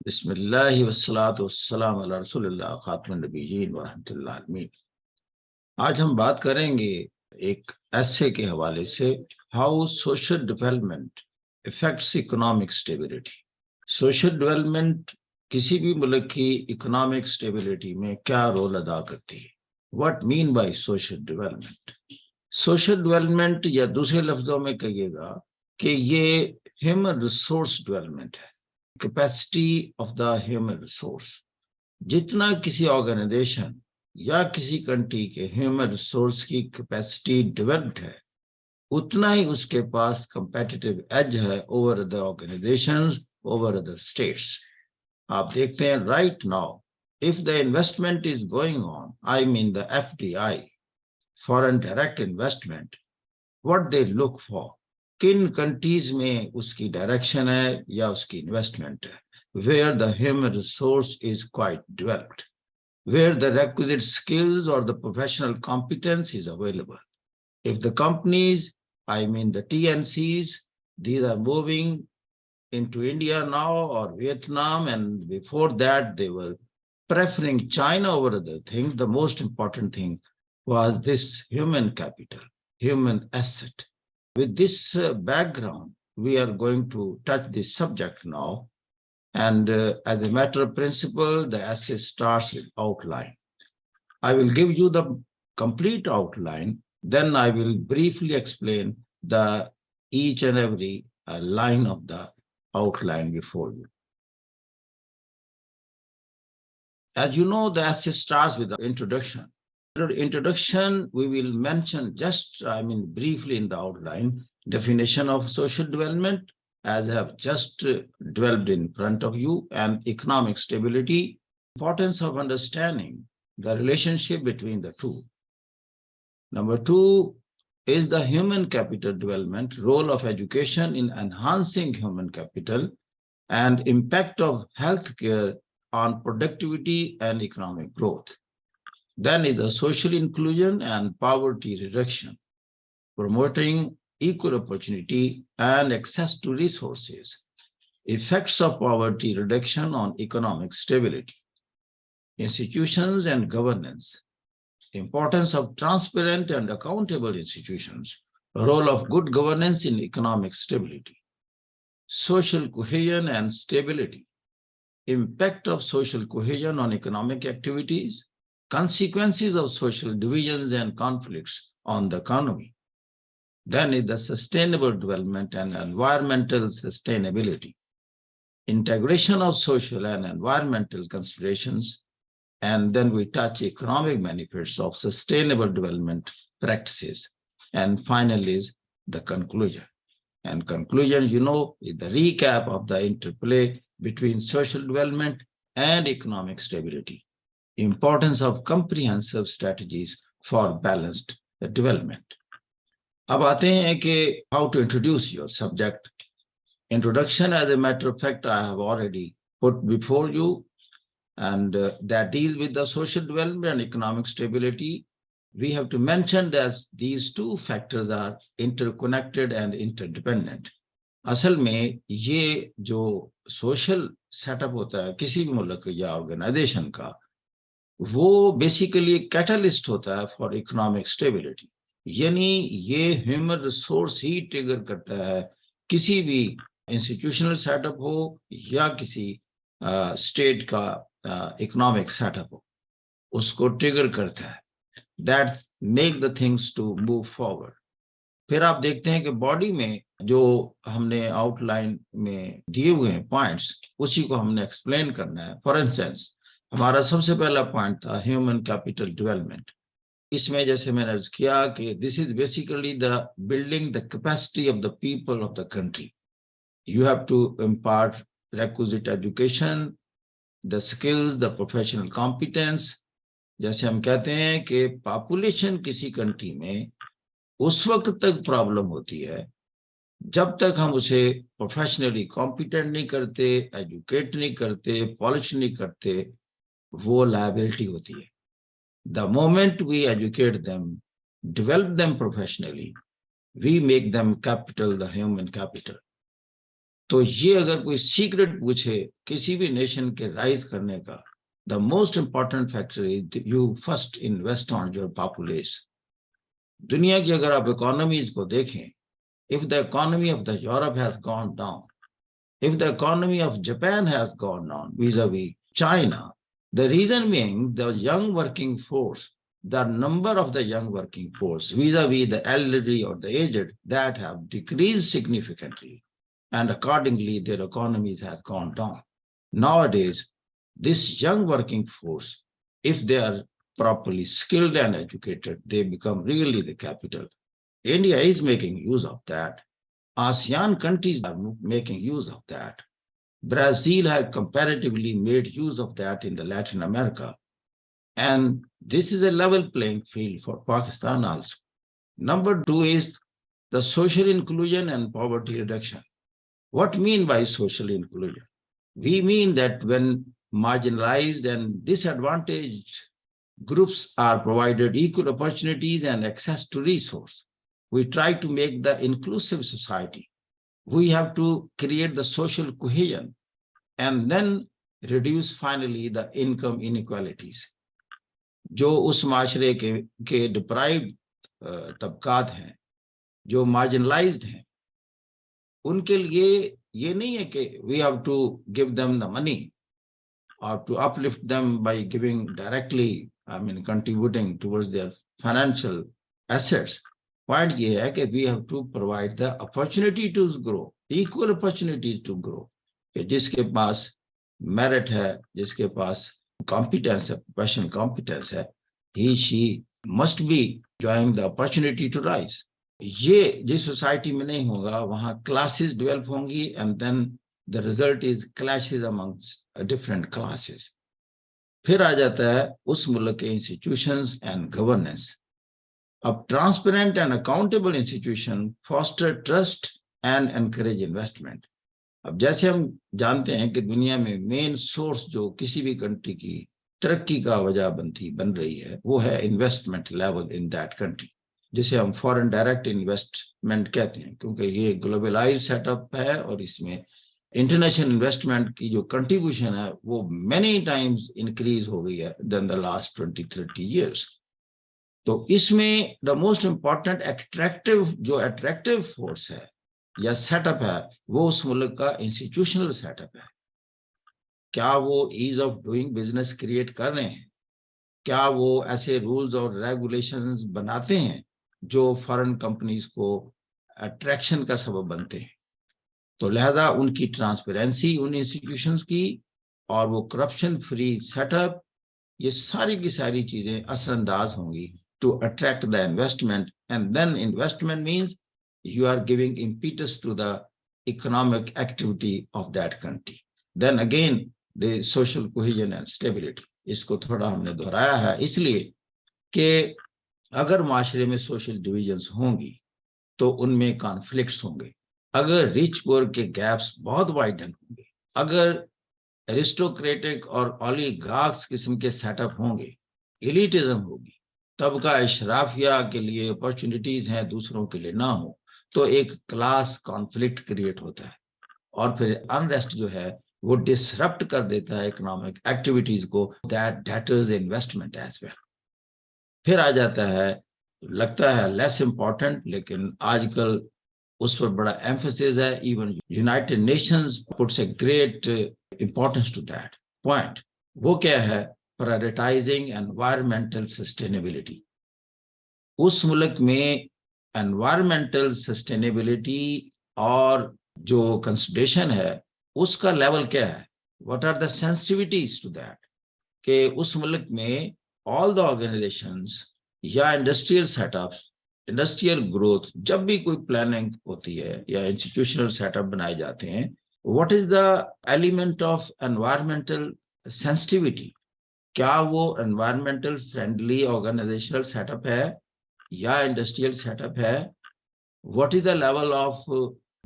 बिस्मिल्लाहि वस्सलातु वस्सलामु अला रसूलिल्लाह खातिमुन नबिय्यीन व रहमतुल्लिल आलमीन। आज हम बात करेंगे एक ऐसे के हवाले से, how social development effects economic stability. Social development किसी भी मुल्क की इकोनॉमिक स्टेबिलिटी में क्या रोल अदा करती है। What mean by social development? Social development, या दूसरे लफ्जों में कहिएगा कि ये ह्यूमन रिसोर्स डेवलपमेंट है, capacity of the human resource. जितना किसी ऑर्गेनाइजेशन या किसी कंट्री के ह्यूमन रिसोर्स की कैपेसिटी डेवलप्ड है, उतना ही उसके पास कंपेटिटिव एज है over other organisations, over other states. आप देखते हैं right now, if the investment is going on, I mean the FDI, foreign direct investment, what they look for, किन countries में उसकी डायरेक्शन है या उसकी इन्वेस्टमेंट है, where the human resource is quite developed, where the requisite skills or the professional competence is available. If the companies, I mean the TNCs, these are moving into India now or Vietnam, and before that they were preferring China over other things, the most important thing was this human capital, human asset. With this background, we are going to touch this subject now. And as a matter of principle, the essay starts with outline. I will give you the complete outline, then I will briefly explain the each and every line of the outline before you. As you know, the essay starts with the introduction. Introduction, we will mention just, briefly in the outline, definition of social development, as I have just developed in front of you, and economic stability, importance of understanding the relationship between the two. Number two is the human capital development, role of education in enhancing human capital, and impact of healthcare on productivity and economic growth. Then is the social inclusion and poverty reduction, promoting equal opportunity and access to resources, effects of poverty reduction on economic stability, institutions and governance, importance of transparent and accountable institutions, role of good governance in economic stability, social cohesion and stability, impact of social cohesion on economic activities, consequences of social divisions and conflicts on the economy. Then is the sustainable development and environmental sustainability, integration of social and environmental considerations, and then we touch economic benefits of sustainable development practices. And finally is the conclusion. And conclusion, you know, is the recap of the interplay between social development and economic stability, importance of comprehensive strategies for balanced development. अब आते हैं कि how to introduce your subject. Introduction, as a matter of fact, I have already put before you, and that deals with the social development and economic stability. We have to mention that these two factors are interconnected and interdependent. असल में ये जो social setup होता है किसी भी मुल्क या ऑर्गेनाइजेशन का, वो बेसिकली कैटलिस्ट होता है फॉर इकोनॉमिक स्टेबिलिटी। यानी ये ह्यूमन रिसोर्स ही ट्रिगर करता है, किसी भी इंस्टीट्यूशनल सेटअप हो या किसी स्टेट का इकोनॉमिक सेटअप हो, उसको ट्रिगर करता है, that make the things to move forward. फिर आप देखते हैं कि बॉडी में जो हमने आउटलाइन में दिए हुए हैं पॉइंट्स, उसी को हमने एक्सप्लेन करना है। फॉर इंस्टेंस, हमारा सबसे पहला पॉइंट था ह्यूमन कैपिटल डेवलपमेंट। इसमें जैसे मैंने अर्ज किया कि this is basically the building the capacity of the people of the country. You have to impart requisite education, the skills, the professional competence. जैसे हम कहते हैं कि पॉपुलेशन किसी कंट्री में उस वक्त तक प्रॉब्लम होती है जब तक हम उसे प्रोफेशनली कॉम्पिटेंट नहीं करते, एजुकेट नहीं करते, पॉलिश नहीं करते, वो लायबिलिटी होती है। The moment we educate them, develop them professionally, we make them capital, the human capital. تو یہ اگر کوئی سیکرٹ پوچھے کسی بھی نیشن کے رائز کرنے کا, the most important factor is you first invest on your populace. دنیا کی اگر آپ اکانومیز کو دیکھیں, if the economy of the Europe has gone down, if the economy of Japan has gone down vis-a-vis China, the reason being the young working force, the number of the young working force vis-a-vis the elderly or the aged, that have decreased significantly, and accordingly their economies have gone down. Nowadays, this young working force, if they are properly skilled and educated, they become really the capital. India is making use of that. ASEAN countries are making use of that. Brazil has comparatively made use of that in the Latin America. And this is a level playing field for Pakistan also. Number two is the social inclusion and poverty reduction. What mean by social inclusion? We mean that when marginalized and disadvantaged groups are provided equal opportunities and access to resource, we try to make the inclusive society. We have to create the social cohesion and then reduce finally the income inequalities. جو اس معاشرے کے deprived طبقات ہیں, جو marginalised ہیں, ان کے لیے یہ نہیں ہے کہ we have to give them the money or to uplift them by giving directly, contributing towards their financial assets. Point یہ ہے کہ we have to provide the opportunity to grow, equal opportunities to grow. کہ جس کے پاس merit ہے, جس کے پاس competence ہے, professional competence ہے, she must be enjoying the opportunity to rise. یہ جس سوسائٹی میں نہیں ہوگا وہاں کلاسز ڈیولپ ہوں گی, and then the result is clashes amongst different classes. پھر آ جاتا ہے اس ملک کے institutions and governance. اب transparent and accountable institution faster trust and encourage investment. اب جیسے ہم جانتے ہیں کہ دنیا میں مین سورس جو کسی بھی کنٹری کی ترقی کا وجہ بن رہی ہے وہ ہے investment level in that country, جسے ہم فورن ڈائریکٹ انویسٹمنٹ کہتے ہیں, کیونکہ یہ گلوبلائز سیٹ اپ ہے اور اس میں انٹرنیشنل انویسٹمنٹ کی جو کنٹریبیوشن ہے وہ مینی ٹائمز انکریز ہو گئی ہے دین دا لاسٹ 20-30 years. تو اس میں the most important attractive force ہے یا سیٹ اپ ہے وہ اس ملک کا انسٹیٹیوشنل سیٹ اپ ہے. کیا وہ as of doing business create کر رہے ہیں؟ کیا وہ ایسے رولز اور ریگولیشنز بناتے ہیں جو فارن کمپنیز کو اٹریکشن کا سبب بنتے ہیں؟ تو لہذا ان کی ٹرانسپیرنسی ان انسٹیٹیوشنز کی اور وہ کرپشن فری سیٹ اپ, یہ ساری کی ساری چیزیں اثر انداز ہوں گی to attract the investment, and then investment means you are giving impetus to the economic activity of that country. Then again the social cohesion and stability. اس کو تھوڑا ہم نے دہرایا ہے اس لیے کہ اگر معاشرے میں سوشل ڈویژنز ہوں گی تو ان میں کانفلکٹس ہوں گے, اگر ریچ پور کے گیپس بہت وائڈن ہوں گے, اگر ایرسٹوکریٹک اور اولیگارکس قسم کے سیٹ اپ ہوں گے, ایلیٹزم ہوگی, طبقہ اشرافیہ کے لیے اپرچونٹیز ہیں دوسروں کے لیے نہ ہو, تو ایک کلاس کانفلکٹ کریٹ ہوتا ہے اور پھر انریسٹ جو ہے وہ ڈسرپٹ کر دیتا ہے اکنامک ایکٹیویٹیز کو. That is investment as well. پھر آ جاتا ہے, لگتا ہے لیس امپورٹنٹ لیکن آج کل اس پر بڑا ایمفسس ہے, even United Nations puts a great importance to that point. وہ کیا ہے؟ prioritizing environmental sustainability. اس ملک میں environmental sustainability اور جو consideration ہے اس کا لیول کیا ہے؟ What are the sensitivities to that? کہ اس ملک میں all the organizations یا industrial setups, industrial growth, جب بھی کوئی planning ہوتی ہے یا institutional setup بنائے جاتے ہیں, what is the element of environmental sensitivity? کیا وہ environmental friendly organizational set up ہے یا انڈسٹریل سیٹ اپ ہے؟ What is the level of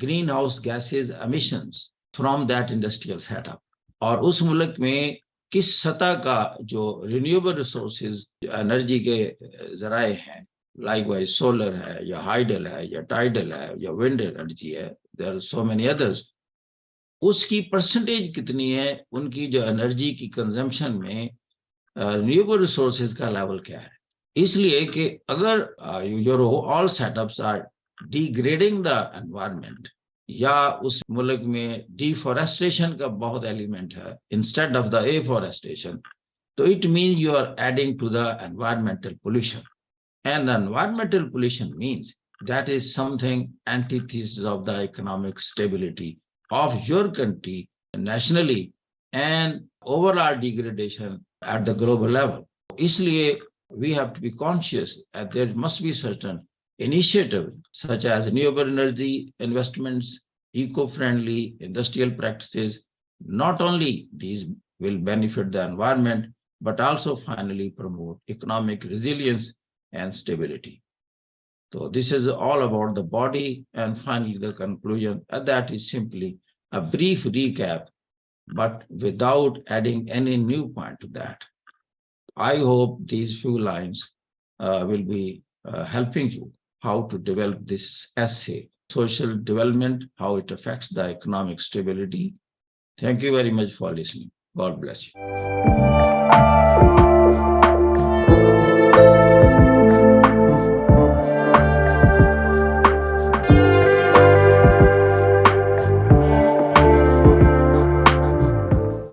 greenhouse gases emissions from that industrial set up, اور اس ملک میں کس سطح کا جو رینیوبل ریسورسز انرجی کے ذرائع ہیں, لائک وائز سولر ہے یا ہائیڈل ہے یا ٹائیڈل ہے یا ونڈ انرجی ہے, there are so many others, उसकी परसेंटेज कितनी है, उनकी जो एनर्जी की कंजम्पशन में रिन्यूएबल रिसोर्सेज का लेवल क्या है। इसलिए कि अगर your all setups are degrading the environment, या उस मुल्क में डिफॉरेस्टेशन का बहुत एलिमेंट है इंस्टेड ऑफ द एफॉरेस्टेशन, तो it mean you are adding to the environmental pollution, and environmental pollution means that is something antithesis of the economic stability of your country nationally and overall degradation at the global level. इसलिए we have to be conscious that there must be certain initiatives such as renewable energy investments, eco-friendly industrial practices. Not only these will benefit the environment, but also finally promote economic resilience and stability. So this is all about the body, and finally the conclusion, that is simply a brief recap, but without adding any new point to that. I hope these few lines will be helping you how to develop this essay, social development, how it affects the economic stability. Thank you very much for listening. God bless you.